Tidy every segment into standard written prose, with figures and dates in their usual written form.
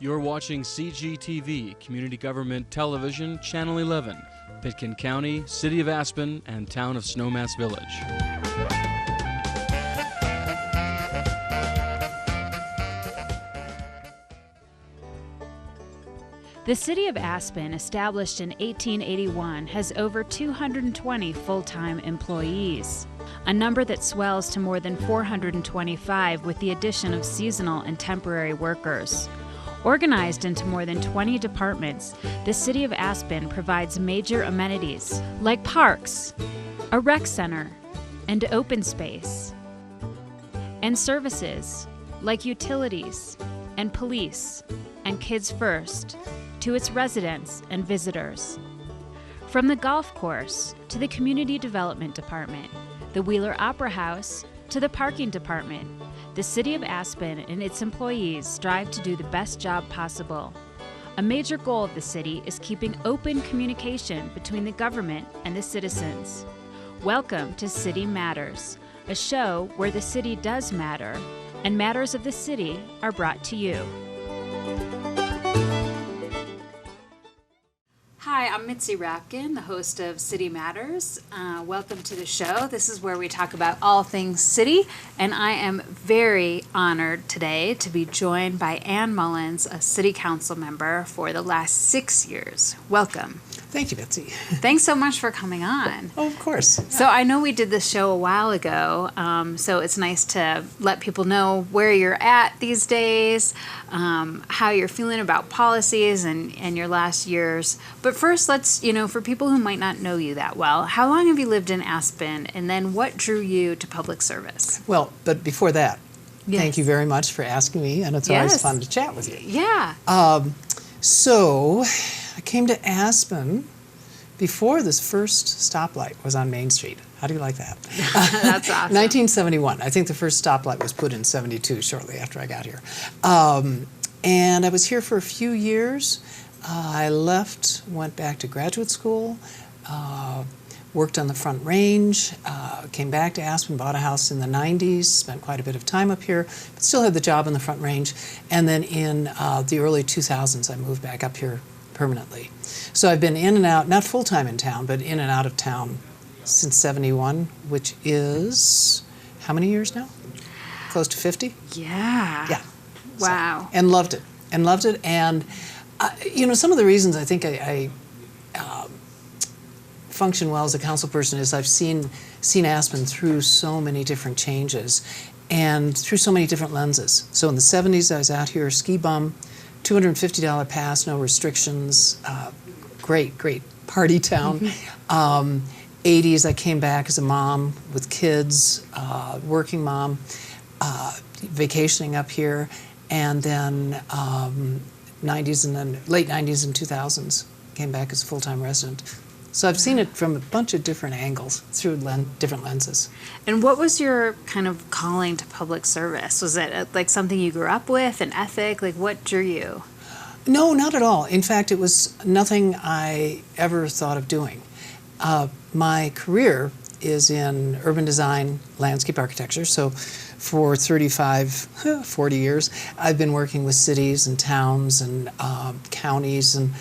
You're watching CGTV, Community Government Television, Channel 11, Pitkin County, City of Aspen, and Town of Snowmass Village. The City of Aspen, established in 1881, has over 220 full-time employees, a number that swells to more than 425 with the addition of seasonal and temporary workers. Organized into more than 20 departments, the City of Aspen provides major amenities like parks, a rec center, and open space, and services like utilities and police and Kids First to its residents and visitors. From the golf course to the Community Development Department, the Wheeler Opera House to the Parking Department, the City of Aspen and its employees strive to do the best job possible. A major goal of the city is keeping open communication between the government and the citizens. Welcome to City Matters, a show where the city does matter, and matters of the city are brought to you. Hi, I'm Mitzi Rapkin, the host of City Matters. Welcome to the show. This is where we talk about all things city, and I am very honored today to be joined by Ann Mullins, a city council member for the last 6 years. Welcome. Thank you, Mitzi. Thanks so much for coming on. Oh, of course. So I know we did this show a while ago, so it's nice to let people know where you're at these days, how you're feeling about policies and your last years. But first, let's, for people who might not know you that well, how long have you lived in Aspen, and then what drew you to public service? Well, but before that, Yes. Thank you very much for asking me, and it's always fun to chat with you. Yeah. So I came to Aspen before this first stoplight was on Main Street. How do you like that? That's awesome. 1971. I think the first stoplight was put in 72, shortly after I got here. And I was here for a few years. I left, went back to graduate school, worked on the Front Range, came back to Aspen, bought a house in the 90s, spent quite a bit of time up here, but still had the job in the Front Range. And then in the early 2000s, I moved back up here permanently. So I've been in and out, not full-time in town, but in and out of town since 71, which is how many years now? Close to 50? Yeah. Yeah. Wow. So, and loved it. And some of the reasons I think I function well as a council person is I've seen Aspen through so many different changes and through so many different lenses. So in the 70s, I was out here, ski bum, $250 pass, no restrictions, great party town. 80s, I came back as a mom with kids, working mom, vacationing up here, and then 90s and then late 90s and 2000s, came back as a full-time resident. So I've seen it from a bunch of different angles, through different lenses. And what was your kind of calling to public service? Was it like something you grew up with, an ethic? Like what drew you? No, not at all. In fact, it was nothing I ever thought of doing. My career is in urban design, landscape architecture. So for 40 years, I've been working with cities and towns and counties and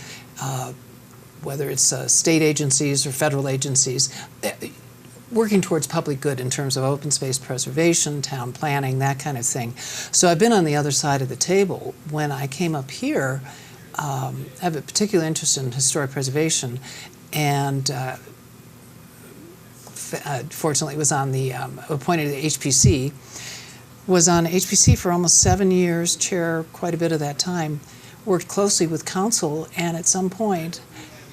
whether it's state agencies or federal agencies, working towards public good in terms of open space preservation, town planning, that kind of thing. So I've been on the other side of the table. When I came up here, I have a particular interest in historic preservation, and fortunately was on the, appointed to the HPC, was on HPC for almost 7 years, chair quite a bit of that time, worked closely with council, and at some point,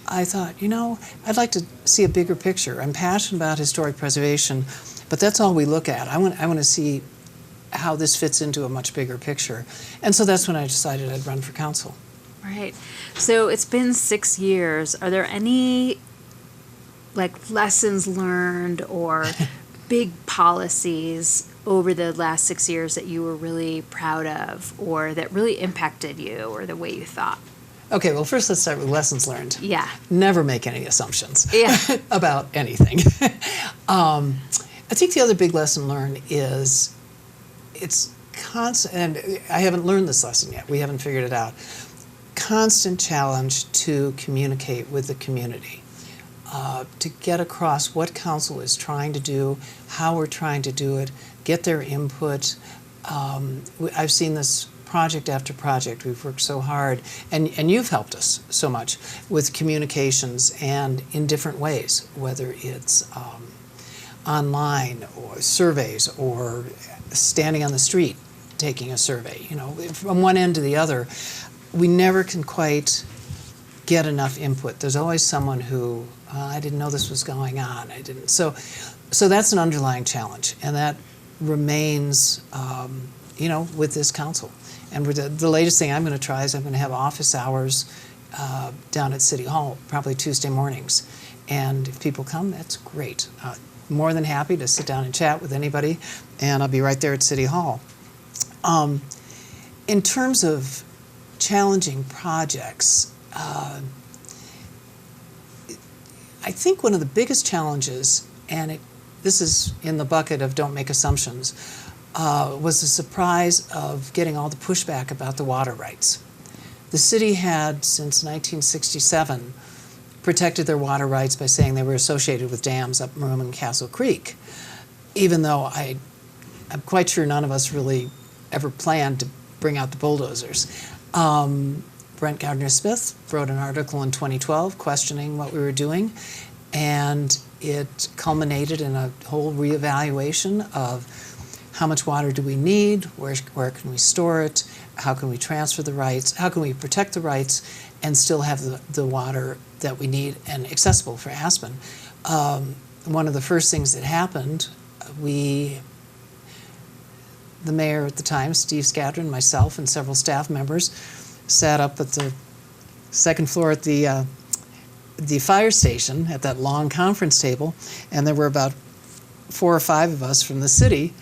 I thought, I'd like to see a bigger picture. I'm passionate about historic preservation, but that's all we look at. I want to see how this fits into a much bigger picture. And so that's when I decided I'd run for council. Right. So it's been 6 years. Are there any lessons learned or big policies over the last 6 years that you were really proud of or that really impacted you or the way you thought? Okay, well, first let's start with lessons learned. Yeah. Never make any assumptions Yeah. about anything. I think the other big lesson learned is it's constant, and I haven't learned this lesson yet. We haven't figured it out. Constant challenge to communicate with the community, to get across what council is trying to do, how we're trying to do it, get their input. I've seen this project after project. We've worked so hard, and you've helped us so much with communications and in different ways, whether it's online or surveys or standing on the street taking a survey. You know, from one end to the other, we never can quite get enough input. There's always someone who, I didn't know this was going on. I didn't. So that's an underlying challenge, and that remains, you know, with this council. And with the latest thing I'm going to try is I'm going to have office hours down at City Hall, probably Tuesday mornings. And if people come, that's great. More than happy to sit down and chat with anybody, and I'll be right there at City Hall. In terms of challenging projects, I think one of the biggest challenges, and this is in the bucket of don't make assumptions, was the surprise of getting all the pushback about the water rights. The city had, since 1967, protected their water rights by saying they were associated with dams up Maroon and Castle Creek, even though I'm quite sure none of us really ever planned to bring out the bulldozers. Brent Gardner-Smith wrote an article in 2012 questioning what we were doing, and it culminated in a whole reevaluation of how much water do we need, where can we store it, how can we transfer the rights, how can we protect the rights and still have the water that we need and accessible for Aspen. One of the first things that happened, the mayor at the time, Steve Skadron, myself, and several staff members sat up at the second floor at the fire station at that long conference table, and there were about 4 or 5 of us from the city,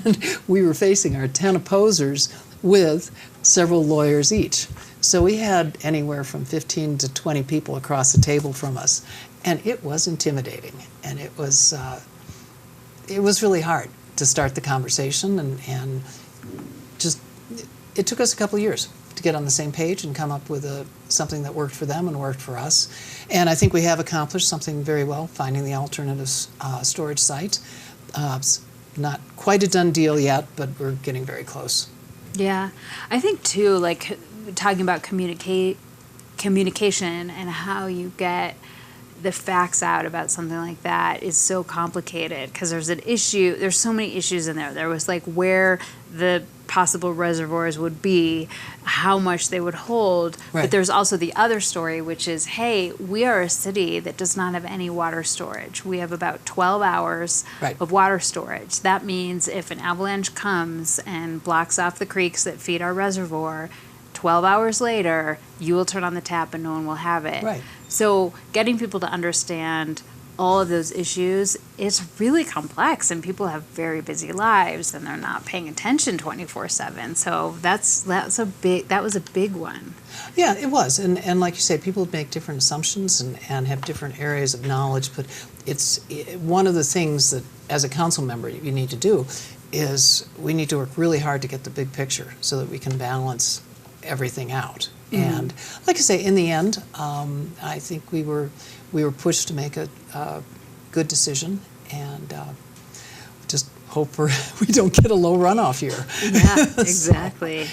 and we were facing our 10 opposers with several lawyers each. So we had anywhere from 15 to 20 people across the table from us, and it was intimidating, and it was really hard to start the conversation, and just it took us a couple of years to get on the same page and come up with something that worked for them and worked for us. And I think we have accomplished something very well, finding the alternative storage site. It's not quite a done deal yet, but we're getting very close. Yeah, I think too, like talking about communication and how you get the facts out about something like that is so complicated because there's so many issues in there. There was like where the possible reservoirs would be, how much they would hold, right. But there's also the other story, which is, hey, we are a city that does not have any water storage. We have about 12 hours right. of water storage. That means if an avalanche comes and blocks off the creeks that feed our reservoir, 12 hours later, you will turn on the tap and no one will have it. Right. So getting people to understand all of those issues is really complex, and people have very busy lives and they're not paying attention 24/7. So that was a big one. Yeah, it was. And like you say, people make different assumptions and have different areas of knowledge, but one of the things that as a council member you need to do is we need to work really hard to get the big picture so that we can balance everything out. Mm-hmm. And like I say, in the end, I think we were pushed to make a good decision, and just hope we don't get a low runoff here. Yeah, exactly.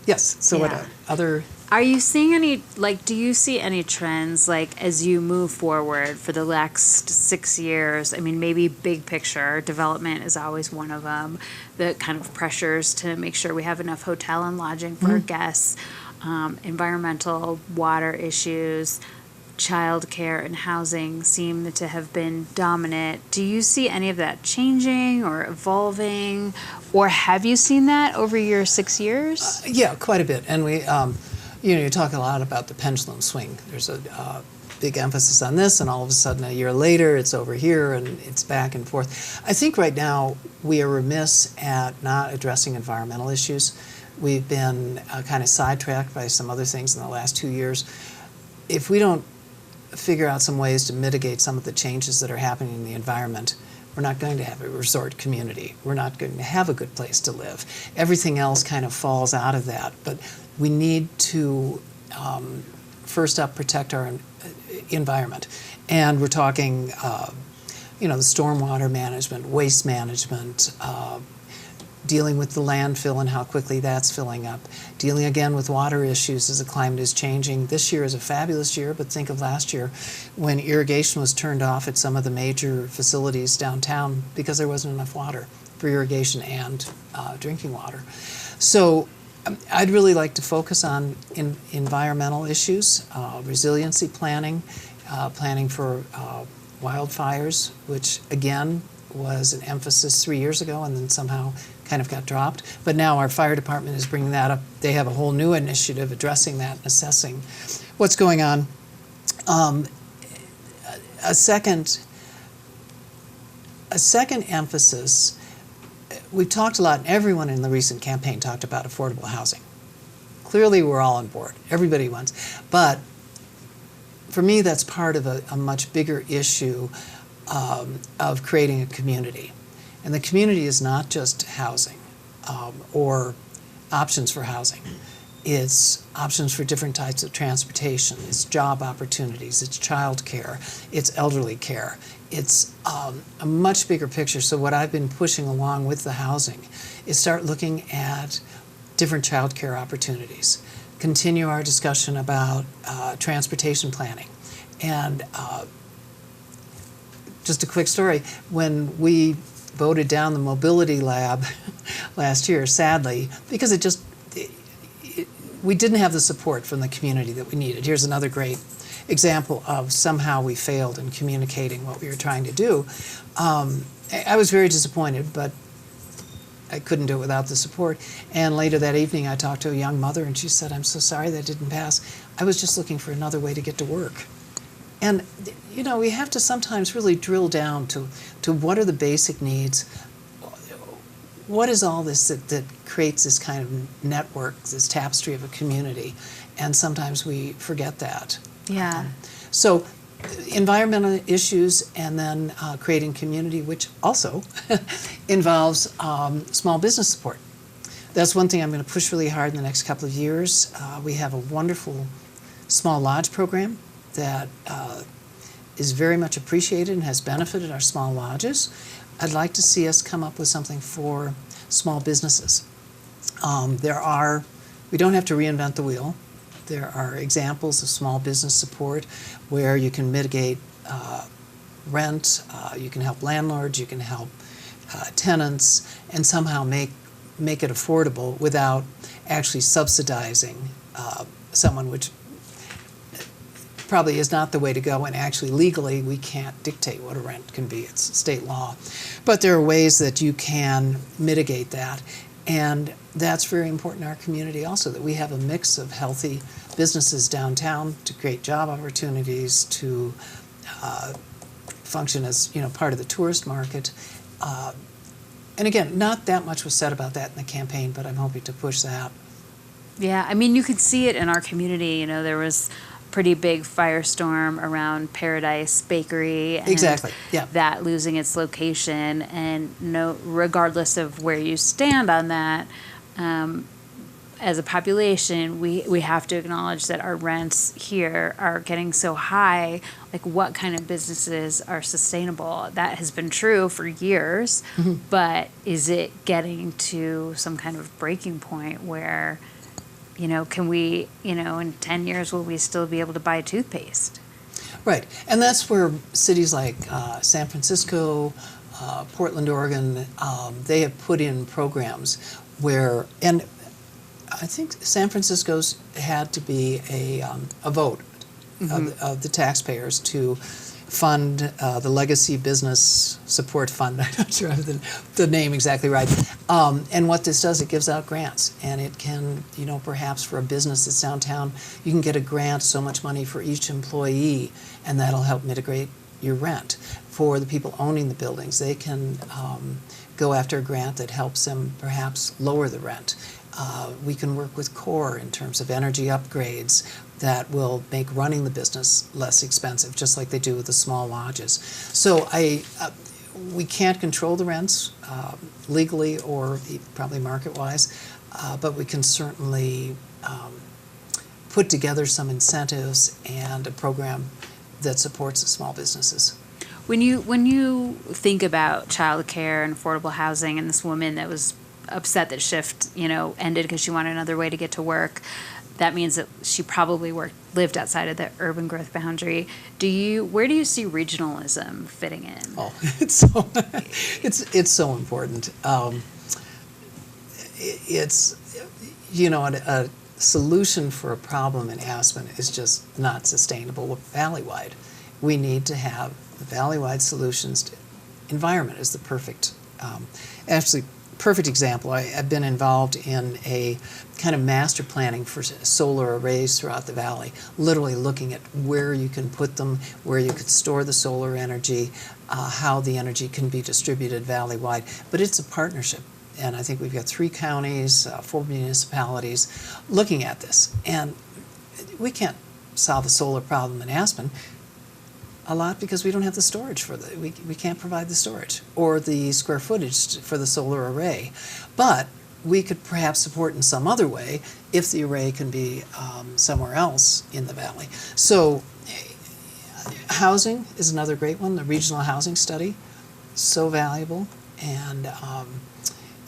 Yes. So yeah. what other? Are you seeing any, do you see any trends, as you move forward for the next 6 years? I mean, maybe big picture, development is always one of them, the kind of pressures to make sure we have enough hotel and lodging for our guests, environmental, water issues, child care and housing seem to have been dominant. Do you see any of that changing or evolving, or have you seen that over your 6 years? Yeah, quite a bit. And we, you talk a lot about the pendulum swing. There's a big emphasis on this, and all of a sudden a year later it's over here and it's back and forth. I think right now we are remiss at not addressing environmental issues. We've been kind of sidetracked by some other things in the last 2 years. If we don't figure out some ways to mitigate some of the changes that are happening in the environment, we're not going to have a resort community. We're not going to have a good place to live. Everything else kind of falls out of that. But we need to, first up, protect our environment. And we're talking, the stormwater management, waste management, dealing with the landfill and how quickly that's filling up, dealing again with water issues as the climate is changing. This year is a fabulous year, but think of last year when irrigation was turned off at some of the major facilities downtown because there wasn't enough water for irrigation and drinking water. So I'd really like to focus on environmental issues, resiliency planning, planning for wildfires, which again was an emphasis 3 years ago and then somehow kind of got dropped. But now our fire department is bringing that up. They have a whole new initiative addressing that and assessing what's going on. A second emphasis, we've talked a lot, and everyone in the recent campaign talked about affordable housing. Clearly we're all on board. Everybody wants. But for me, that's part of a much bigger issue of creating a community. And the community is not just housing or options for housing. It's options for different types of transportation. It's job opportunities. It's child care. It's elderly care. It's a much bigger picture. So what I've been pushing along with the housing is start looking at different child care opportunities. Continue our discussion about transportation planning. And just a quick story, when we voted down the mobility lab last year, sadly, because we didn't have the support from the community that we needed. Here's another great example of somehow we failed in communicating what we were trying to do. I was very disappointed, but I couldn't do it without the support. And later that evening I talked to a young mother and she said, "I'm so sorry that didn't pass. I was just looking for another way to get to work." And we have to sometimes really drill down to what are the basic needs. What is all this that creates this kind of network, this tapestry of a community? And sometimes we forget that. Yeah. So environmental issues and then creating community, which also involves small business support. That's one thing I'm going to push really hard in the next couple of years. We have a wonderful small lodge program that is very much appreciated and has benefited our small lodges. I'd like to see us come up with something for small businesses. We don't have to reinvent the wheel. There are examples of small business support where you can mitigate rent, you can help landlords, you can help tenants, and somehow make it affordable without actually subsidizing someone, which probably is not the way to go, and actually legally we can't dictate what a rent can be. It's state law. But there are ways that you can mitigate that, and that's very important in our community also, that we have a mix of healthy businesses downtown to create job opportunities, to function as part of the tourist market. And again, not that much was said about that in the campaign, but I'm hoping to push that. Yeah, I mean, you could see it in our community. There was pretty big firestorm around Paradise Bakery and exactly. Yeah. that losing its location, and regardless of where you stand on that, as a population, we have to acknowledge that our rents here are getting so high. Like, what kind of businesses are sustainable? That has been true for years, but is it getting to some kind of breaking point where can we, in 10 years, will we still be able to buy toothpaste? Right. And that's where cities like San Francisco, Portland, Oregon, they have put in programs where, and I think San Francisco's had to be a vote of the taxpayers to fund the Legacy Business Support Fund. I'm not sure I have the name exactly right. And what this does, it gives out grants. And it can, perhaps for a business that's downtown, you can get a grant, so much money for each employee, and that'll help mitigate your rent. For the people owning the buildings, they can go after a grant that helps them perhaps lower the rent. We can work with CORE in terms of energy upgrades that will make running the business less expensive, just like they do with the small lodges. So we can't control the rents legally or probably market-wise, but we can certainly put together some incentives and a program that supports the small businesses. When you think about childcare and affordable housing, and this woman that was upset that shift, ended because she wanted another way to get to work, that means that she probably lived outside of the urban growth boundary. Where do you see regionalism fitting in? Oh, it's so important. It's a solution for a problem in Aspen is just not sustainable valley-wide. We need to have valley-wide solutions. Environment is the perfect example. I've been involved in a kind of master planning for solar arrays throughout the valley, literally looking at where you can put them, where you could store the solar energy, how the energy can be distributed valley-wide. But it's a partnership, and I think we've got 3 counties, 4 municipalities looking at this. And we can't solve the solar problem in Aspen a lot because we don't have the storage we can't provide the storage or the square footage for the solar array. But we could perhaps support in some other way if the array can be somewhere else in the valley. So housing is another great one, the regional housing study, so valuable. And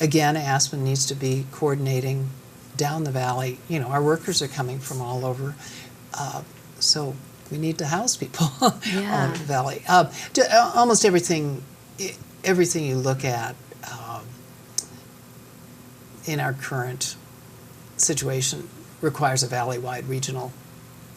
again, Aspen needs to be coordinating down the valley. Our workers are coming from all over, so we need to house people all over the valley. Almost everything you look at in our current situation requires a valley-wide regional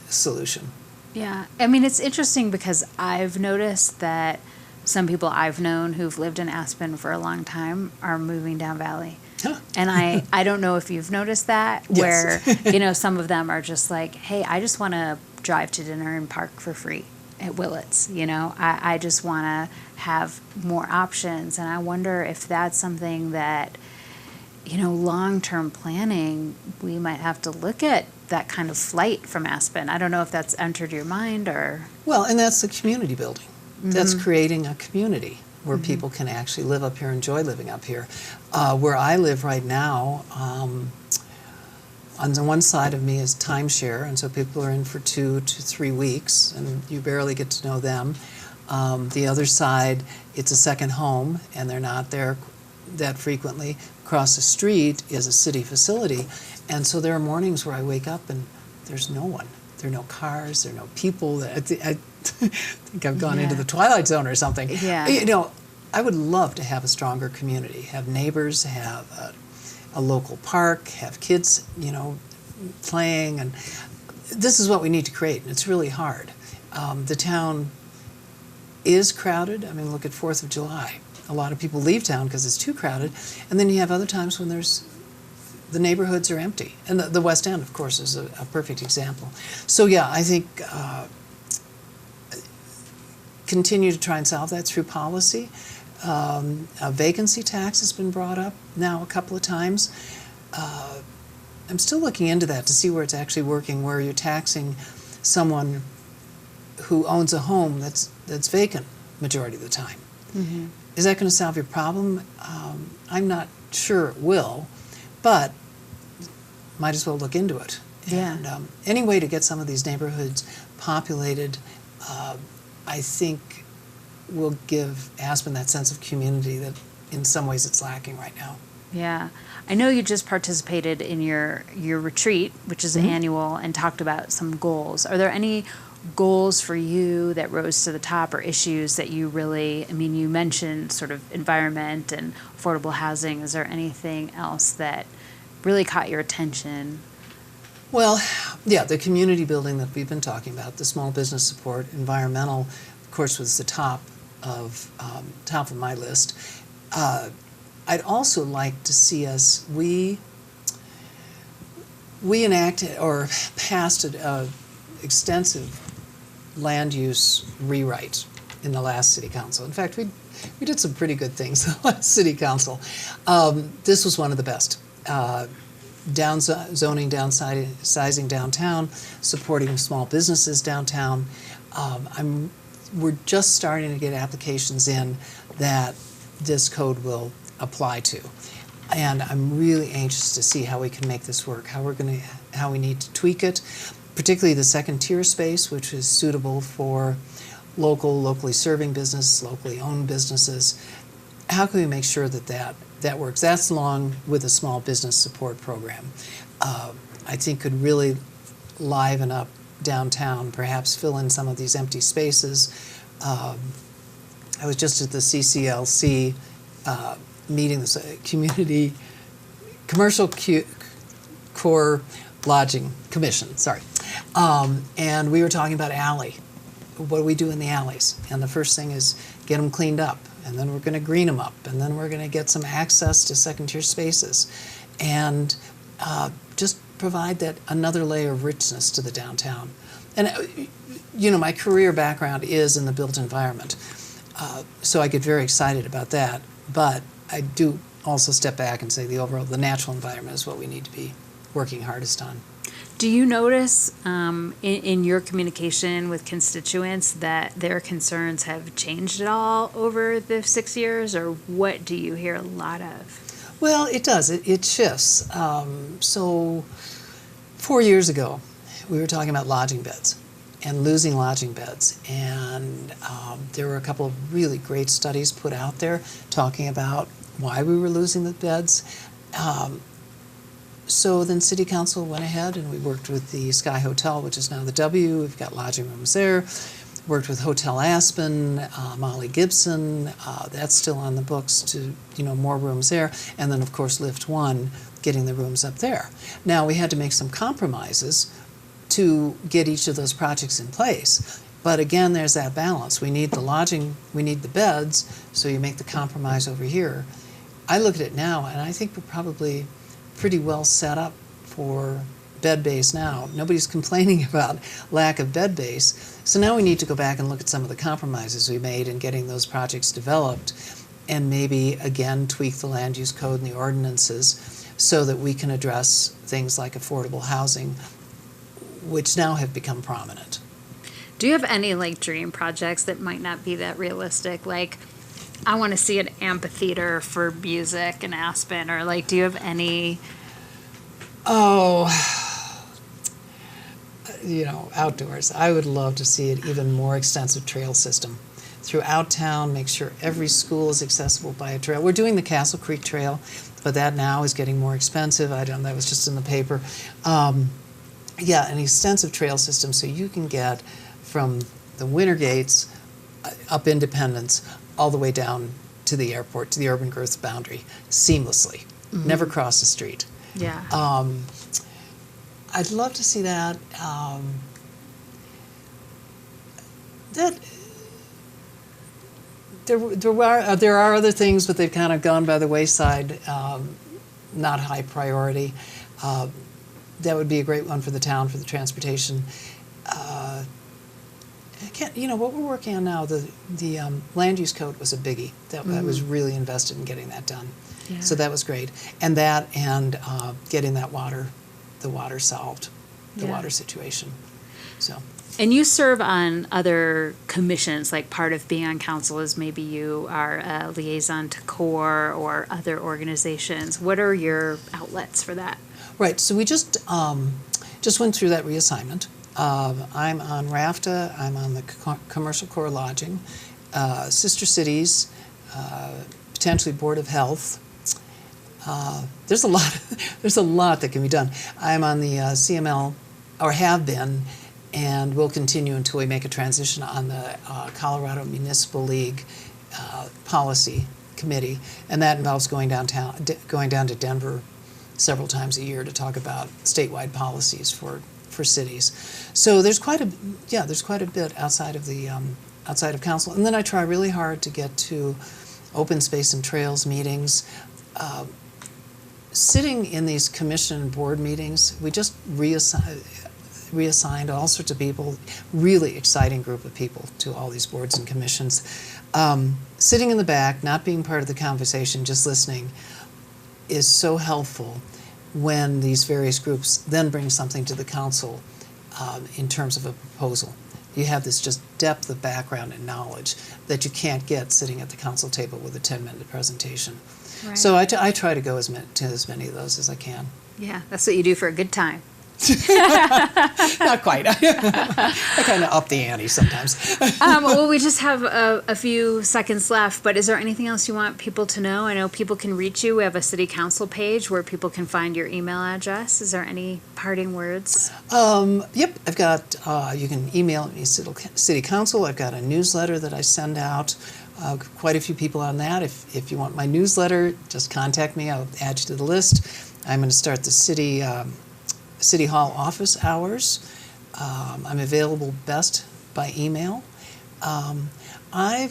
solution. Yeah, I mean, it's interesting because I've noticed that some people I've known who've lived in Aspen for a long time are moving down valley. Huh. And I don't know if you've noticed that, where, yes. Some of them are just like, hey, I just want to drive to dinner and park for free at Willits. I just want to have more options. And I wonder if that's something that, long-term planning, we might have to look at that kind of flight from Aspen. I don't know if that's entered your mind or... Well, and that's the community building. Mm-hmm. That's creating a community where mm-hmm. people can actually live up here, enjoy living up here. Where I live right now, on the one side of me is timeshare, and so people are in for 2 to 3 weeks, and you barely get to know them. The other side, it's a second home, and they're not there that frequently. Across the street is a city facility, and so there are mornings where I wake up and there's no one. There are no cars, there are no people. I think I've gone into the Twilight Zone or something. Yeah. I would love to have a stronger community, have neighbors, have a local park, have kids, playing, and this is what we need to create, and it's really hard. The town is crowded. I mean, look at 4th of July. A lot of people leave town because it's too crowded, and then you have other times when the neighborhoods are empty. And the West End, of course, is a perfect example. So yeah, I think continue to try and solve that through policy. A vacancy tax has been brought up now a couple of times. I'm still looking into that to see where it's actually working, where you're taxing someone who owns a home that's vacant majority of the time. Mm-hmm. Is that going to solve your problem? I'm not sure it will, but might as well look into it. Yeah. And any way to get some of these neighborhoods populated, I think will give Aspen that sense of community that in some ways it's lacking right now. Yeah. I know you just participated in your retreat, which is mm-hmm. annual, and talked about some goals. Are there any goals for you that rose to the top, or issues that you really, you mentioned sort of environment and affordable housing. Is there anything else that really caught your attention? Well, yeah, the community building that we've been talking about, the small business support, environmental, of course, was the top of my list. I'd also like to see us, we enacted or passed an extensive land use rewrite in the last city council. In fact, we did some pretty good things in the last city council. This was one of the best. Zoning, downsizing downtown, supporting small businesses downtown. I'm we're just starting to get applications in that this code will apply to. And I'm really anxious to see how we can make this work, how we need to tweak it, particularly the second tier space, which is suitable for locally serving business, locally owned businesses. How can we make sure that works? That's along with a small business support program. I think could really liven up downtown, perhaps fill in some of these empty spaces. I was just at the CCLC meeting, this Commercial Core Lodging Commission, sorry. And we were talking about alley. What do we do in the alleys? And the first thing is get them cleaned up, and then we're going to green them up, and then we're going to get some access to second-tier spaces, and just provide that another layer of richness to the downtown. And my career background is in the built environment, so I get very excited about that. But I do also step back and say the natural environment is what we need to be working hardest on. Do you notice in your communication with constituents that their concerns have changed at all over the 6 years, or what do you hear a lot of? Well, it does. It shifts. So 4 years ago, we were talking about lodging beds and losing lodging beds. And there were a couple of really great studies put out there talking about why we were losing the beds. So then City Council went ahead and we worked with the Sky Hotel, which is now the W. We've got lodging rooms there. Worked with Hotel Aspen, Molly Gibson. That's still on the books to, more rooms there. And then, of course, Lift 1, getting the rooms up there. Now, we had to make some compromises to get each of those projects in place. But again, there's that balance. We need the lodging, we need the beds, so you make the compromise over here. I look at it now, and I think we're probably pretty well set up for bed base now. Nobody's complaining about lack of bed base. So now we need to go back and look at some of the compromises we made in getting those projects developed, and maybe again tweak the land use code and the ordinances so that we can address things like affordable housing, which now have become prominent. Do you have any dream projects that might not be that realistic? Like, I want to see an amphitheater for music in Aspen, or do you have any? Oh, outdoors. I would love to see an even more extensive trail system throughout town, make sure every school is accessible by a trail. We're doing the Castle Creek Trail, but that now is getting more expensive. That was just in the paper. An extensive trail system so you can get from the Winter Gates up Independence all the way down to the airport, to the urban growth boundary, seamlessly. Mm-hmm. Never cross the street. Yeah. I'd love to see that. There are other things, but they've kind of gone by the wayside. Not high priority. That would be a great one for the town, for the transportation. What we're working on now, the land use code was a biggie. That was really invested in getting that done. Yeah. So that was great. And getting the water solved, the water situation. So. And you serve on other commissions, like part of being on council is maybe you are a liaison to CORE or other organizations. What are your outlets for that? Right. So we just went through that reassignment. I'm on RAFTA. I'm on the Commercial Core Lodging, Sister Cities, potentially Board of Health. There's a lot that can be done. I'm on the CML, or have been, and will continue until we make a transition on the Colorado Municipal League Policy Committee, and that involves going down to Denver several times a year to talk about statewide policies for cities. So there's quite a bit outside of council, and then I try really hard to get to open space and trails meetings. Sitting in these commission and board meetings, we just reassigned all sorts of people, really exciting group of people to all these boards and commissions. Sitting in the back, not being part of the conversation, just listening, is so helpful when these various groups then bring something to the council in terms of a proposal. you have this just depth of background and knowledge that you can't get sitting at the council table with a 10-minute presentation. Right. So I try to go to as many of those as I can. Yeah, that's what you do for a good time. Not quite. I kind of up the ante sometimes. Well, we just have a few seconds left, but is there anything else you want people to know? I know people can reach you. We have a city council page where people can find your email address. Is there any parting words? Yep, I've got, you can email me, city council. I've got a newsletter that I send out. Quite a few people on that. If you want my newsletter, just contact me. I'll add you to the list. I'm going to start the City Hall office hours. I'm available best by email. I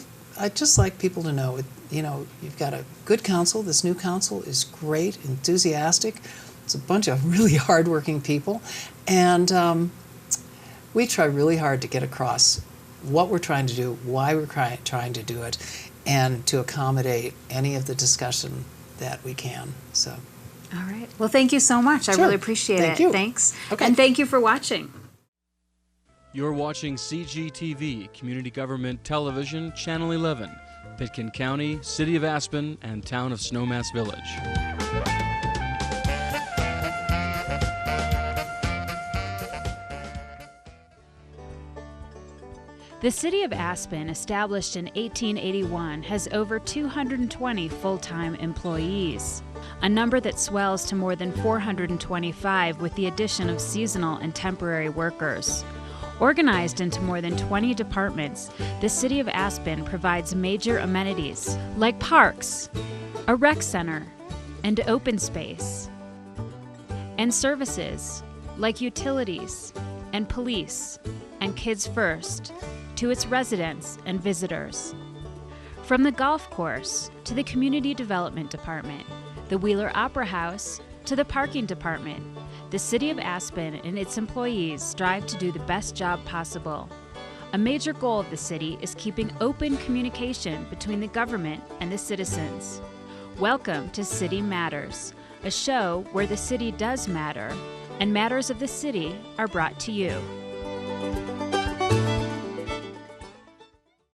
just like people to know, you've got a good council. This new council is great, enthusiastic. It's a bunch of really hardworking people, and we try really hard to get across what we're trying to do, why we're trying to do it, and to accommodate any of the discussion that we can. So. All right. Well, thank you so much. Sure. I really appreciate it. Thank you. Thanks. Okay. And thank you for watching. You're watching CGTV, Community Government Television, Channel 11, Pitkin County, City of Aspen, and Town of Snowmass Village. The City of Aspen, established in 1881, has over 220 full-time employees, a number that swells to more than 425 with the addition of seasonal and temporary workers. Organized into more than 20 departments, the City of Aspen provides major amenities like parks, a rec center, and open space, and services like utilities and police and Kids First to its residents and visitors. From the golf course to the Community Development Department, the Wheeler Opera House to the Parking Department, the City of Aspen and its employees strive to do the best job possible. A major goal of the city is keeping open communication between the government and the citizens. Welcome to City Matters, a show where the city does matter, and matters of the city are brought to you.